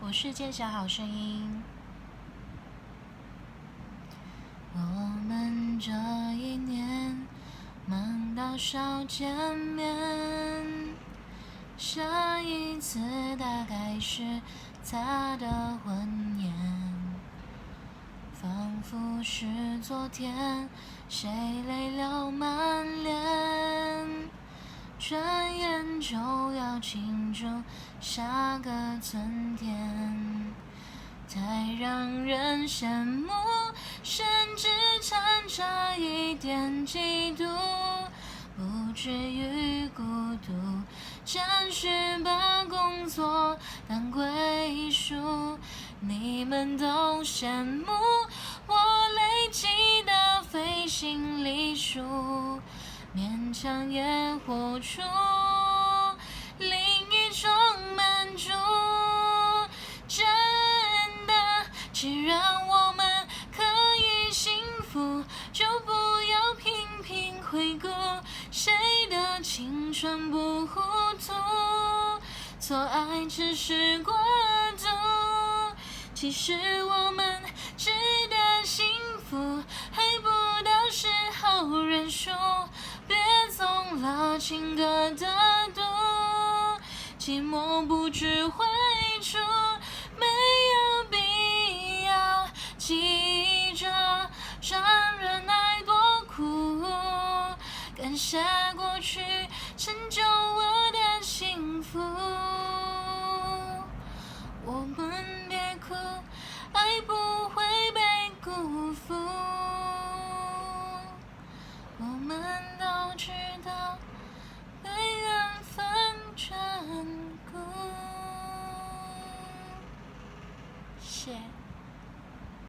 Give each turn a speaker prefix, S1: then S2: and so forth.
S1: 我是剑侠好声音。我们这一年忙到少见面，下一次大概是他的婚宴，仿佛是昨天，谁泪流满脸，转眼就要庆祝下个春天，太让人羡慕，甚至掺杂一点嫉妒，不至于孤独，暂时把工作当归属。你们都羡慕我累积的飞行里数，勉强也活出另一种满足。真的，既然我们可以幸福，就不要频频回顾谁的青春不糊涂，错爱只是过渡。其实我们值得幸福，还不到时候认输，别中了情歌的毒，寂寞不知回处，没有必要记着让人爱多苦，感谢过去成就我的幸福。我们别哭，爱不会被辜负，我们都知道被缘分眷顾。谢谢。